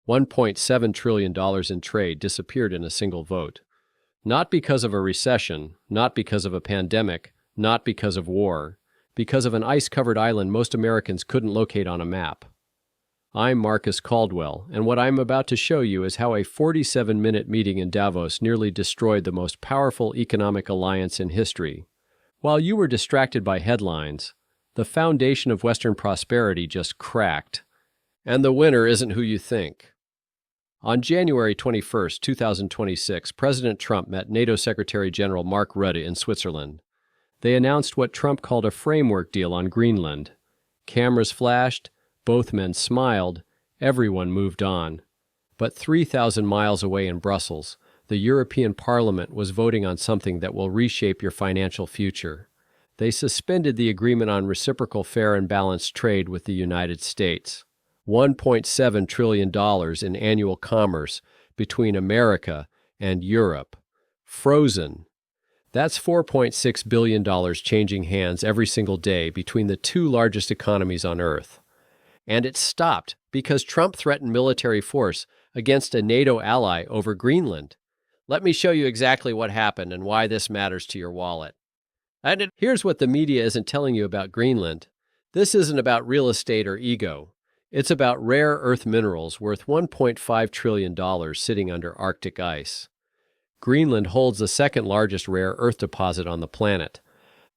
$1.7 trillion in trade disappeared in a single vote. Not because of a recession, not because of a pandemic, not because of war, because of an ice-covered island most Americans couldn't locate on a map. I'm Marcus Caldwell, and what I'm about to show you is how a 47-minute meeting in Davos nearly destroyed the most powerful economic alliance in history. While you were distracted by headlines, the foundation of Western prosperity just cracked. And the winner isn't who you think. On January 21, 2026, President Trump met NATO Secretary General Mark Rutte in Switzerland. They announced what Trump called a framework deal on Greenland. Cameras flashed, both men smiled, everyone moved on. But 3,000 miles away in Brussels, the European Parliament was voting on something that will reshape your financial future. They suspended the agreement on reciprocal fair and balanced trade with the United States. $1.7 trillion in annual commerce between America and Europe. Frozen. That's $4.6 billion changing hands every single day between the two largest economies on Earth. And it stopped because Trump threatened military force against a NATO ally over Greenland. Let me show you exactly what happened and why this matters to your wallet. And here's what the media isn't telling you about Greenland. This isn't about real estate or ego. It's about rare earth minerals worth $1.5 trillion sitting under Arctic ice. Greenland holds the second largest rare earth deposit on the planet.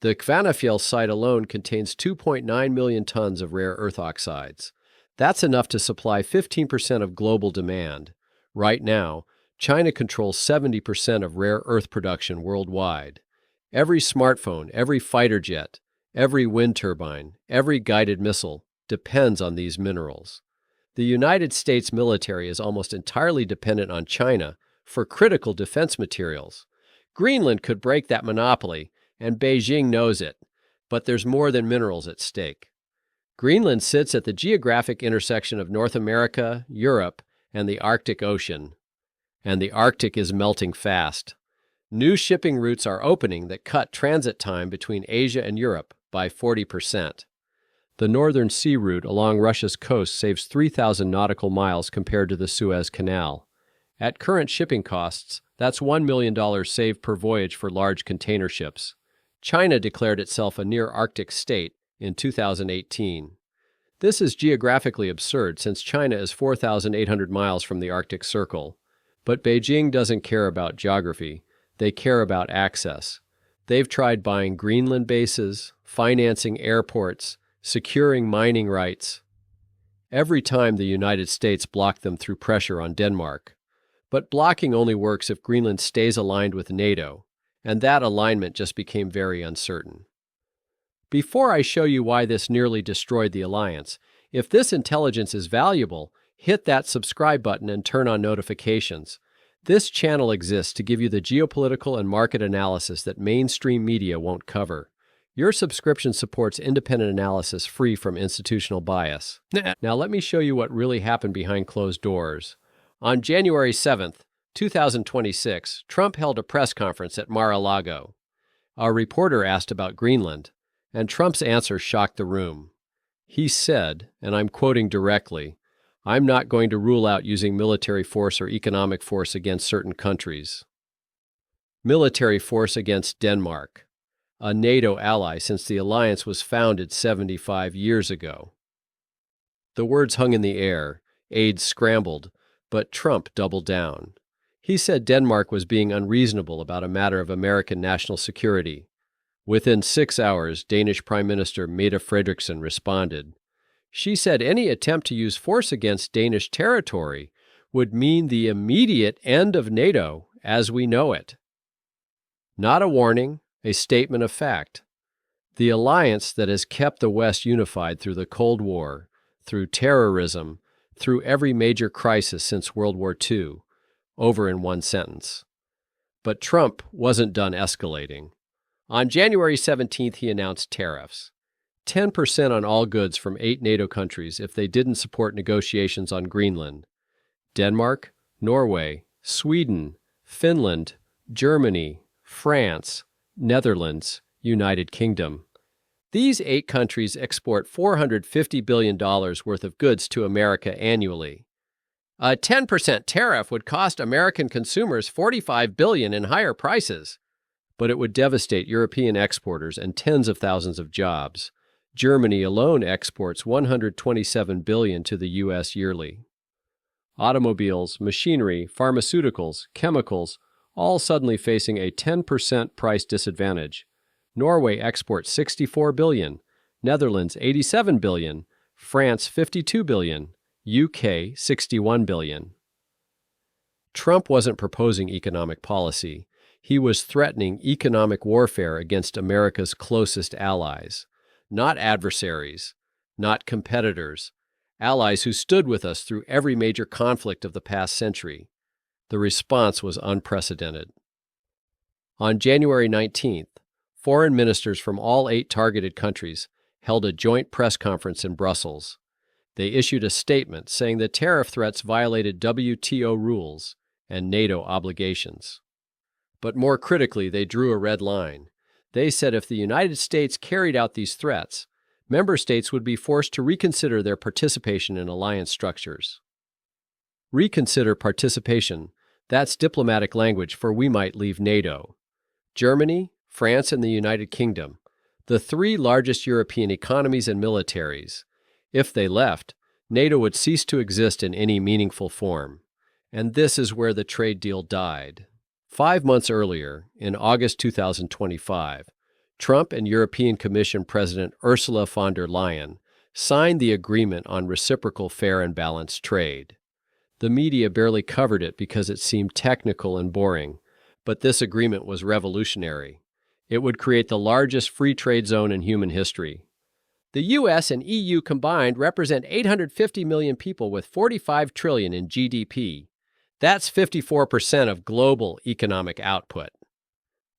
The Kvanefjell site alone contains 2.9 million tons of rare earth oxides. That's enough to supply 15% of global demand. Right now, China controls 70% of rare earth production worldwide. Every smartphone, every fighter jet, every wind turbine, every guided missile depends on these minerals. The United States military is almost entirely dependent on China for critical defense materials. Greenland could break that monopoly, and Beijing knows it, but there's more than minerals at stake. Greenland sits at the geographic intersection of North America, Europe, and the Arctic Ocean. And the Arctic is melting fast. New shipping routes are opening that cut transit time between Asia and Europe by 40%. The Northern Sea Route along Russia's coast saves 3,000 nautical miles compared to the Suez Canal. At current shipping costs, that's $1 million saved per voyage for large container ships. China declared itself a near-Arctic state in 2018. This is geographically absurd since China is 4,800 miles from the Arctic Circle. But Beijing doesn't care about geography. They care about access. They've tried buying Greenland bases, financing airports, securing mining rights. Every time the United States blocked them through pressure on Denmark. But blocking only works if Greenland stays aligned with NATO, and that alignment just became very uncertain. Before I show you why this nearly destroyed the alliance, if this intelligence is valuable, hit that subscribe button and turn on notifications. This channel exists to give you the geopolitical and market analysis that mainstream media won't cover. Your subscription supports independent analysis free from institutional bias. Now let me show you what really happened behind closed doors. On January 7, 2026, Trump held a press conference at Mar-a-Lago. A reporter asked about Greenland, and Trump's answer shocked the room. He said, and I'm quoting directly, "I'm not going to rule out using military force or economic force against certain countries." Military force against Denmark, a NATO ally since the alliance was founded 75 years ago. The words hung in the air, aides scrambled, but Trump doubled down. He said Denmark was being unreasonable about a matter of American national security. Within 6 hours, Danish Prime Minister Mette Frederiksen responded. She said any attempt to use force against Danish territory would mean the immediate end of NATO as we know it. Not a warning, a statement of fact. The alliance that has kept the West unified through the Cold War, through terrorism, through every major crisis since World War II, over in one sentence. But Trump wasn't done escalating. On January 17th, he announced tariffs. 10% on all goods from 8 NATO countries if they didn't support negotiations on Greenland. Denmark, Norway, Sweden, Finland, Germany, France, Netherlands, United Kingdom. These 8 countries export $450 billion worth of goods to America annually. A 10% tariff would cost American consumers $45 billion in higher prices, but it would devastate European exporters and tens of thousands of jobs. Germany alone exports $127 billion to the U.S. yearly. Automobiles, machinery, pharmaceuticals, chemicals, all suddenly facing a 10% price disadvantage. Norway exports $64 billion, Netherlands $87 billion, France $52 billion, UK $61 billion. Trump wasn't proposing economic policy. He was threatening economic warfare against America's closest allies. Not adversaries, not competitors, allies who stood with us through every major conflict of the past century. The response was unprecedented. On January 19th, foreign ministers from all 8 targeted countries held a joint press conference in Brussels. They issued a statement saying the tariff threats violated WTO rules and NATO obligations. But more critically, they drew a red line. They said if the United States carried out these threats, member states would be forced to reconsider their participation in alliance structures. Reconsider participation, that's diplomatic language for we might leave NATO. Germany, France, and the United Kingdom, the 3 largest European economies and militaries. If they left, NATO would cease to exist in any meaningful form. And this is where the trade deal died. 5 months earlier, in August 2025, Trump and European Commission President Ursula von der Leyen signed the agreement on reciprocal fair and balanced trade. The media barely covered it because it seemed technical and boring, but this agreement was revolutionary. It would create the largest free trade zone in human history. The U.S. and EU combined represent 850 million people with 45 trillion in GDP. That's 54% of global economic output.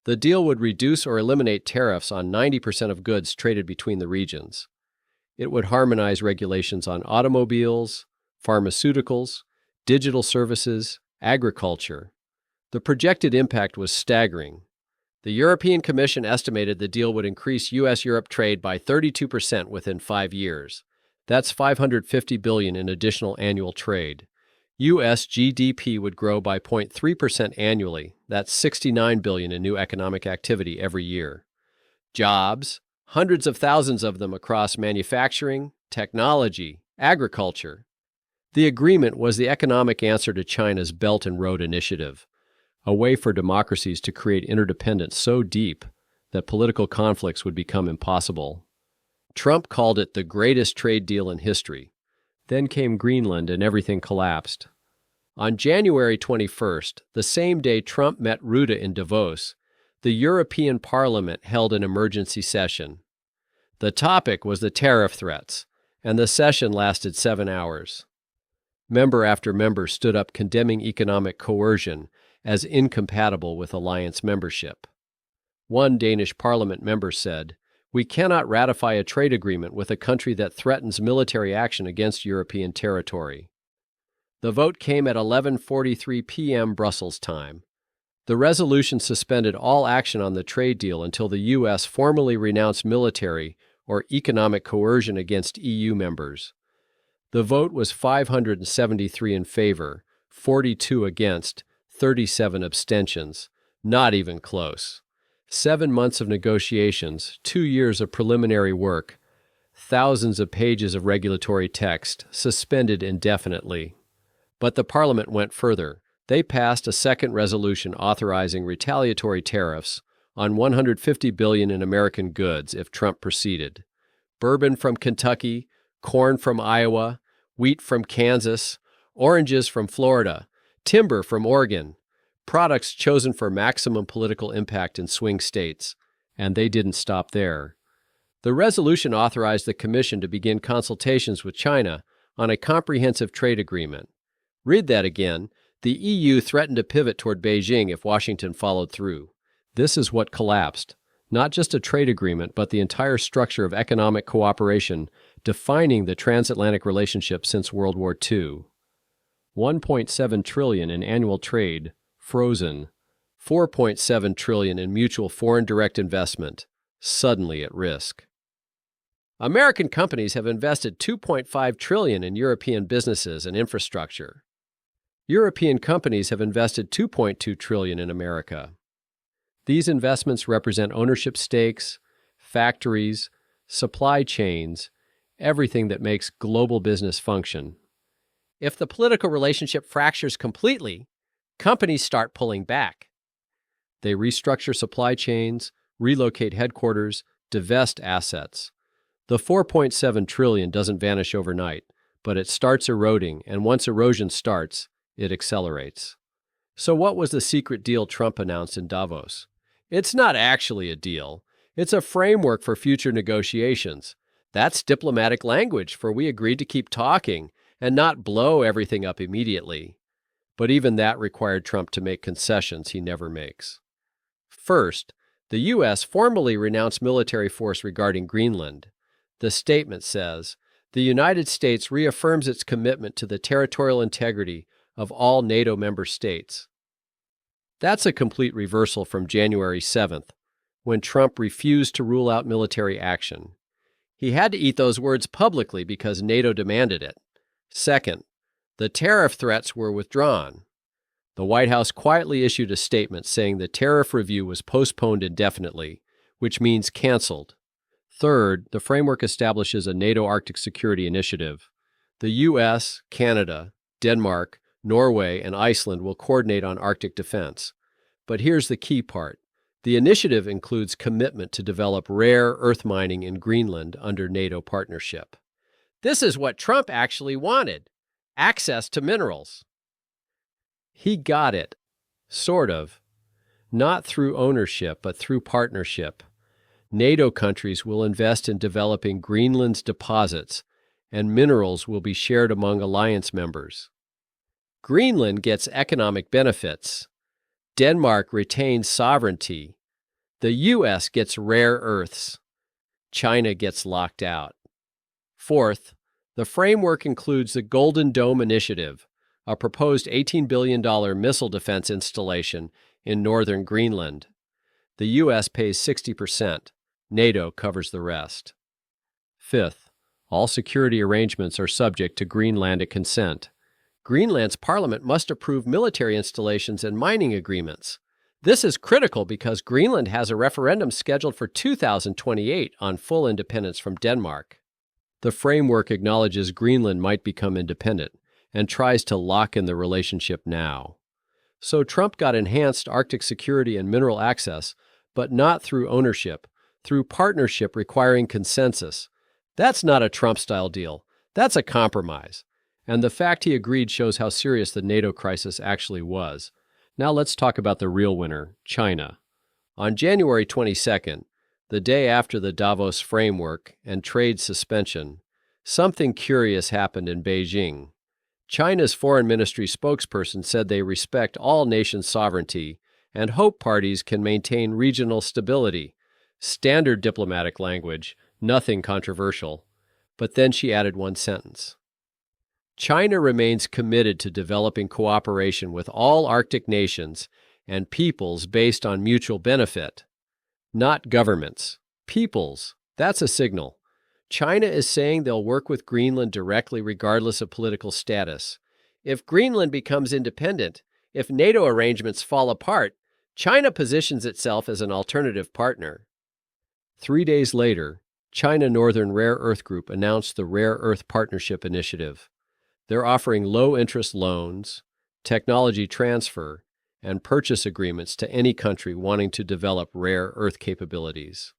The deal would reduce or eliminate tariffs on 90% of goods traded between the regions. It would harmonize regulations on automobiles, pharmaceuticals, digital services, agriculture. The projected impact was staggering. The European Commission estimated the deal would increase U.S.-Europe trade by 32% within 5 years. That's $550 billion in additional annual trade. U.S. GDP would grow by 0.3% annually. That's $69 billion in new economic activity every year. Jobs, hundreds of thousands of them across manufacturing, technology, agriculture. The agreement was the economic answer to China's Belt and Road Initiative, a way for democracies to create interdependence so deep that political conflicts would become impossible. Trump called it the greatest trade deal in history. Then came Greenland and everything collapsed. On January 21st, the same day Trump met Rutte in Davos, the European Parliament held an emergency session. The topic was the tariff threats, and the session lasted 7 hours. Member after member stood up condemning economic coercion as incompatible with alliance membership. One Danish parliament member said, "We cannot ratify a trade agreement with a country that threatens military action against European territory." The vote came at 11:43 p.m. Brussels time. The resolution suspended all action on the trade deal until the U.S. formally renounced military or economic coercion against EU members. The vote was 573 in favor, 42 against, 37 abstentions. Not even close. 7 months of negotiations, 2 years of preliminary work, thousands of pages of regulatory text, suspended indefinitely. But the Parliament went further. They passed a second resolution authorizing retaliatory tariffs on $150 billion in American goods if Trump proceeded. Bourbon from Kentucky, corn from Iowa, wheat from Kansas, oranges from Florida, timber from Oregon, products chosen for maximum political impact in swing states. And they didn't stop there. The resolution authorized the Commission to begin consultations with China on a comprehensive trade agreement. Read that again. The EU threatened to pivot toward Beijing if Washington followed through. This is what collapsed. Not just a trade agreement, but the entire structure of economic cooperation defining the transatlantic relationship since World War II. $1.7 trillion in annual trade, frozen. $4.7 trillion in mutual foreign direct investment, suddenly at risk. American companies have invested $2.5 trillion in European businesses and infrastructure. European companies have invested $2.2 trillion in America. These investments represent ownership stakes, factories, supply chains, everything that makes global business function. If the political relationship fractures completely, companies start pulling back. They restructure supply chains, relocate headquarters, divest assets. The $4.7 trillion doesn't vanish overnight, but it starts eroding, and once erosion starts, it accelerates. So what was the secret deal Trump announced in Davos? It's not actually a deal. It's a framework for future negotiations. That's diplomatic language, for we agreed to keep talking and not blow everything up immediately. But even that required Trump to make concessions he never makes. First, the U.S. formally renounced military force regarding Greenland. The statement says, "The United States reaffirms its commitment to the territorial integrity of all NATO member states." That's a complete reversal from January 7th, when Trump refused to rule out military action. He had to eat those words publicly because NATO demanded it. Second, the tariff threats were withdrawn. The White House quietly issued a statement saying the tariff review was postponed indefinitely, which means canceled. Third, the framework establishes a NATO Arctic Security Initiative. The U.S., Canada, Denmark, Norway, and Iceland will coordinate on Arctic defense. But here's the key part. The initiative includes commitment to develop rare earth mining in Greenland under NATO partnership. This is what Trump actually wanted: access to minerals. He got it. Sort of. Not through ownership, but through partnership. NATO countries will invest in developing Greenland's deposits, and minerals will be shared among alliance members. Greenland gets economic benefits. Denmark retains sovereignty. The U.S. gets rare earths. China gets locked out. Fourth, the framework includes the Golden Dome Initiative, a proposed $18 billion missile defense installation in northern Greenland. The U.S. pays 60%. NATO covers the rest. Fifth, all security arrangements are subject to Greenlandic consent. Greenland's parliament must approve military installations and mining agreements. This is critical because Greenland has a referendum scheduled for 2028 on full independence from Denmark. The framework acknowledges Greenland might become independent and tries to lock in the relationship now. So Trump got enhanced Arctic security and mineral access, but not through ownership, through partnership requiring consensus. That's not a Trump-style deal. That's a compromise. And the fact he agreed shows how serious the NATO crisis actually was. Now let's talk about the real winner, China. On January 22nd, the day after the Davos framework and trade suspension, something curious happened in Beijing. China's foreign ministry spokesperson said they respect all nations' sovereignty and hope parties can maintain regional stability. Standard diplomatic language, nothing controversial. But then she added one sentence. China remains committed to developing cooperation with all Arctic nations and peoples based on mutual benefit. Not governments. Peoples. That's a signal. China is saying they'll work with Greenland directly regardless of political status. If Greenland becomes independent, if NATO arrangements fall apart, China positions itself as an alternative partner. 3 days later, China Northern Rare Earth Group announced the Rare Earth Partnership Initiative. They're offering low-interest loans, technology transfer, and purchase agreements to any country wanting to develop rare earth capabilities.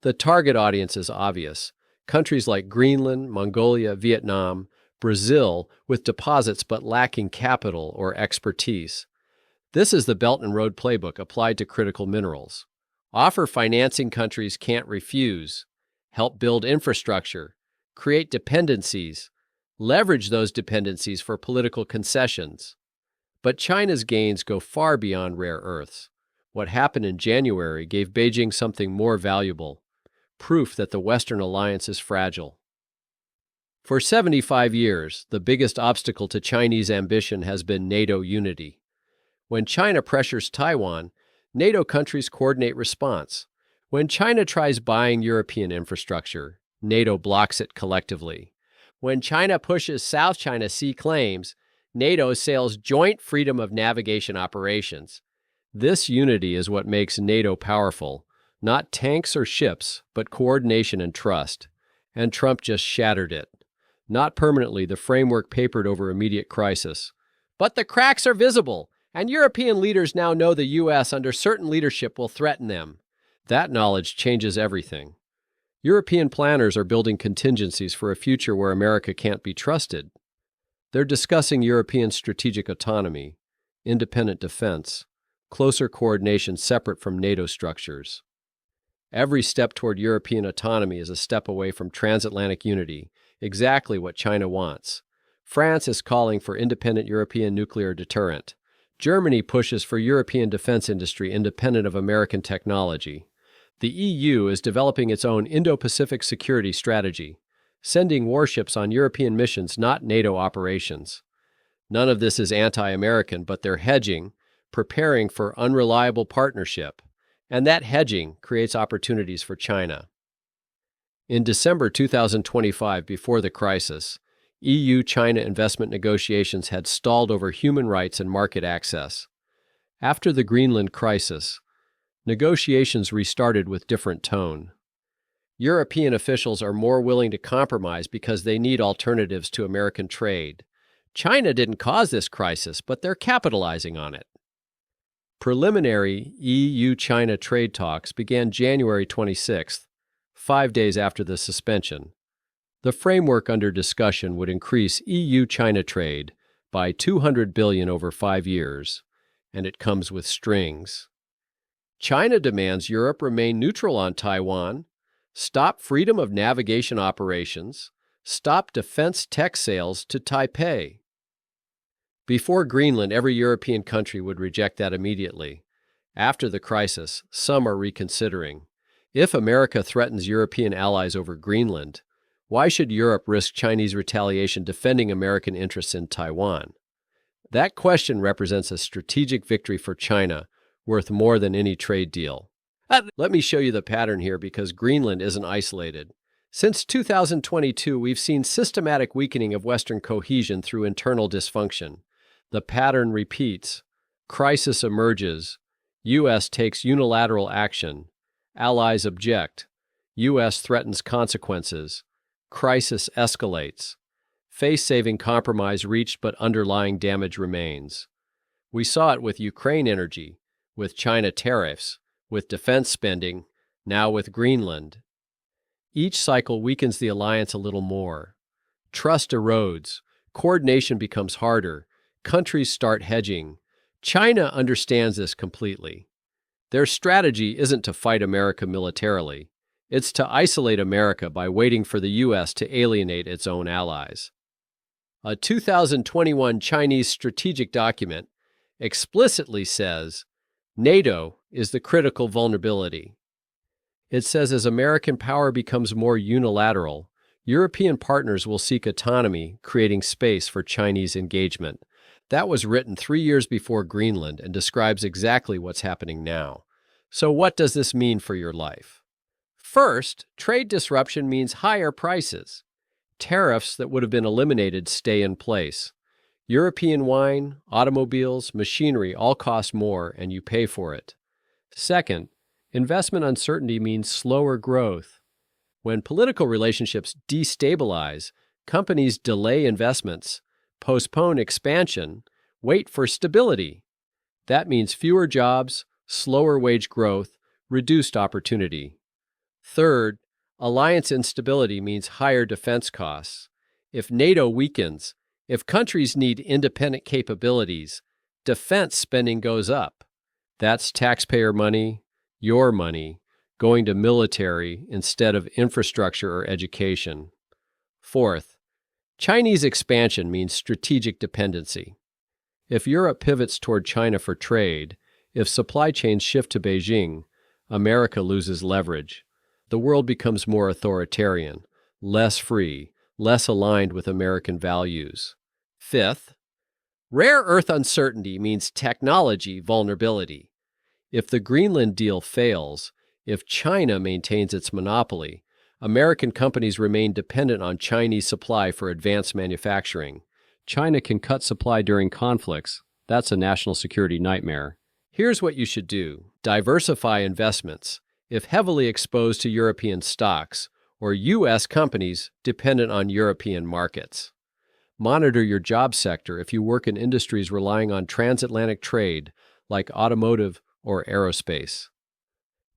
The target audience is obvious. Countries like Greenland, Mongolia, Vietnam, Brazil, with deposits but lacking capital or expertise. This is the Belt and Road playbook applied to critical minerals. Offer financing countries can't refuse. Help build infrastructure. Create dependencies. Leverage those dependencies for political concessions. But China's gains go far beyond rare earths. What happened in January gave Beijing something more valuable, proof that the Western alliance is fragile. For 75 years, the biggest obstacle to Chinese ambition has been NATO unity. When China pressures Taiwan, NATO countries coordinate response. When China tries buying European infrastructure, NATO blocks it collectively. When China pushes South China Sea claims, NATO sails Joint Freedom of Navigation Operations. This unity is what makes NATO powerful, not tanks or ships, but coordination and trust. And Trump just shattered it. Not permanently, the framework papered over immediate crisis. But the cracks are visible, and European leaders now know the U.S. under certain leadership will threaten them. That knowledge changes everything. European planners are building contingencies for a future where America can't be trusted. They're discussing European strategic autonomy, independent defense, closer coordination separate from NATO structures. Every step toward European autonomy is a step away from transatlantic unity, exactly what China wants. France is calling for independent European nuclear deterrent. Germany pushes for European defense industry independent of American technology. The EU is developing its own Indo-Pacific security strategy, sending warships on European missions, not NATO operations. None of this is anti-American, but they're hedging, preparing for unreliable partnership, and that hedging creates opportunities for China. In December 2025, before the crisis, EU-China investment negotiations had stalled over human rights and market access. After the Greenland crisis, negotiations restarted with different tone. European officials are more willing to compromise because they need alternatives to American trade. China didn't cause this crisis, but they're capitalizing on it. Preliminary EU-China trade talks began January 26th, 5 days after the suspension. The framework under discussion would increase EU-China trade by $200 billion over 5 years, and it comes with strings. China demands Europe remain neutral on Taiwan, stop freedom of navigation operations, stop defense tech sales to Taipei. Before Greenland, every European country would reject that immediately. After the crisis, some are reconsidering. If America threatens European allies over Greenland, why should Europe risk Chinese retaliation defending American interests in Taiwan? That question represents a strategic victory for China, worth more than any trade deal. Let me show you the pattern here because Greenland isn't isolated. Since 2022, we've seen systematic weakening of Western cohesion through internal dysfunction. The pattern repeats. Crisis emerges. U.S. takes unilateral action. Allies object. U.S. threatens consequences. Crisis escalates. Face-saving compromise reached, but underlying damage remains. We saw it with Ukraine energy, with China tariffs, with defense spending, now with Greenland. Each cycle weakens the alliance a little more. Trust erodes. Coordination becomes harder. Countries start hedging. China understands this completely. Their strategy isn't to fight America militarily. It's to isolate America by waiting for the U.S. to alienate its own allies. A 2021 Chinese strategic document explicitly says, NATO is the critical vulnerability. It says as American power becomes more unilateral, European partners will seek autonomy, creating space for Chinese engagement. That was written 3 years before Greenland and describes exactly what's happening now. So what does this mean for your life? First, trade disruption means higher prices. Tariffs that would have been eliminated stay in place. European wine, automobiles, machinery all cost more, and you pay for it. Second, investment uncertainty means slower growth. When political relationships destabilize, companies delay investments, postpone expansion, wait for stability. That means fewer jobs, slower wage growth, reduced opportunity. Third, alliance instability means higher defense costs. If NATO weakens, if countries need independent capabilities, defense spending goes up. That's taxpayer money, your money, going to military instead of infrastructure or education. Fourth, Chinese expansion means strategic dependency. If Europe pivots toward China for trade, if supply chains shift to Beijing, America loses leverage. The world becomes more authoritarian, less free, less aligned with American values. Fifth, rare earth uncertainty means technology vulnerability. If the Greenland deal fails, if China maintains its monopoly, American companies remain dependent on Chinese supply for advanced manufacturing. China can cut supply during conflicts. That's a national security nightmare. Here's what you should do. Diversify investments. If heavily exposed to European stocks or U.S. companies dependent on European markets. Monitor your job sector if you work in industries relying on transatlantic trade, like automotive or aerospace.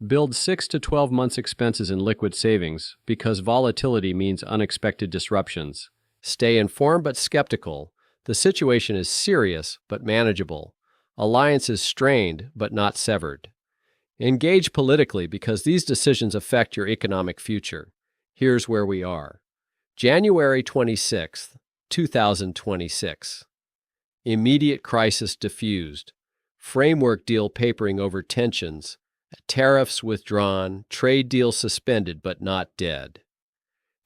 Build 6 to 12 months' expenses in liquid savings because volatility means unexpected disruptions. Stay informed but skeptical. The situation is serious but manageable. Alliances strained but not severed. Engage politically because these decisions affect your economic future. Here's where we are. January 26th, 2026. Immediate crisis diffused. Framework deal papering over tensions. Tariffs withdrawn. Trade deal suspended but not dead.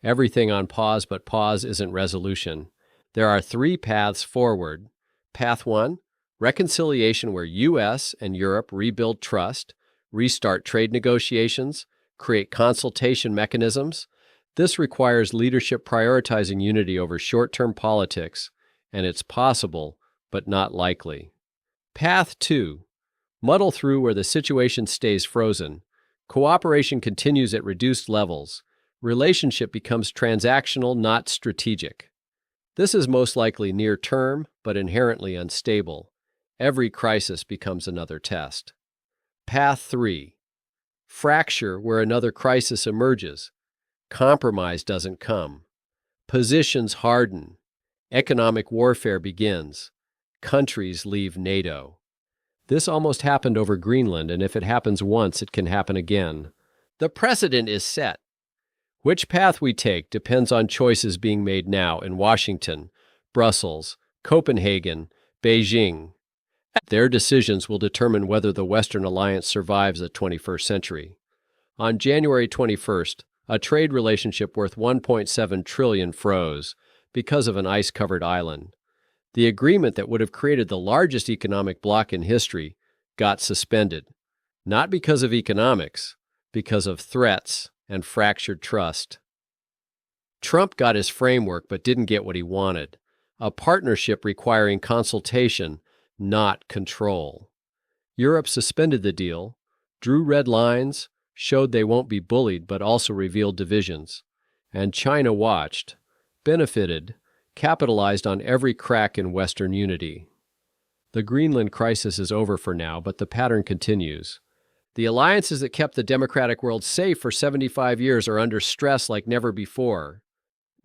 Everything on pause, but pause isn't resolution. There are 3 paths forward. Path 1, reconciliation where U.S. and Europe rebuild trust, restart trade negotiations, create consultation mechanisms. This requires leadership prioritizing unity over short-term politics, and it's possible, but not likely. Path 2, muddle through where the situation stays frozen. Cooperation continues at reduced levels. Relationship becomes transactional, not strategic. This is most likely near-term, but inherently unstable. Every crisis becomes another test. Path 3, fracture where another crisis emerges. Compromise doesn't come. Positions harden. Economic warfare begins. Countries leave NATO. This almost happened over Greenland, and if it happens once, it can happen again. The precedent is set. Which path we take depends on choices being made now in Washington, Brussels, Copenhagen, Beijing. Their decisions will determine whether the Western alliance survives the 21st century. On January 21st, a trade relationship worth $1.7 trillion froze because of an ice-covered island. The agreement that would have created the largest economic bloc in history got suspended, not because of economics, because of threats and fractured trust. Trump got his framework but didn't get what he wanted, a partnership requiring consultation, not control. Europe suspended the deal, drew red lines, showed they won't be bullied but also revealed divisions. And China watched, benefited, capitalized on every crack in Western unity. The Greenland crisis is over for now, but the pattern continues. The alliances that kept the democratic world safe for 75 years are under stress like never before,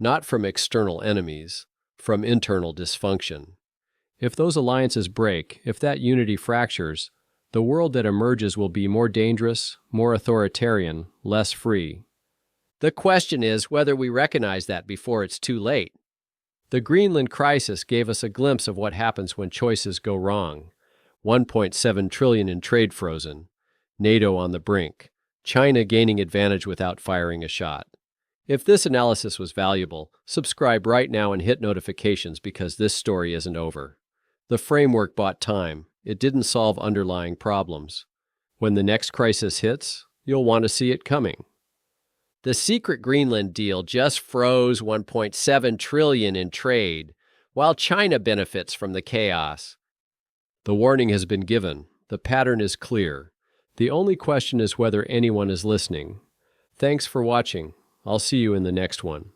not from external enemies, from internal dysfunction. If those alliances break, if that unity fractures, the world that emerges will be more dangerous, more authoritarian, less free. The question is whether we recognize that before it's too late. The Greenland crisis gave us a glimpse of what happens when choices go wrong. $1.7 trillion in trade frozen. NATO on the brink. China gaining advantage without firing a shot. If this analysis was valuable, subscribe right now and hit notifications because this story isn't over. The framework bought time. It didn't solve underlying problems. When the next crisis hits, you'll want to see it coming. The secret Greenland deal just froze $1.7 trillion in trade, while China benefits from the chaos. The warning has been given. The pattern is clear. The only question is whether anyone is listening. Thanks for watching. I'll see you in the next one.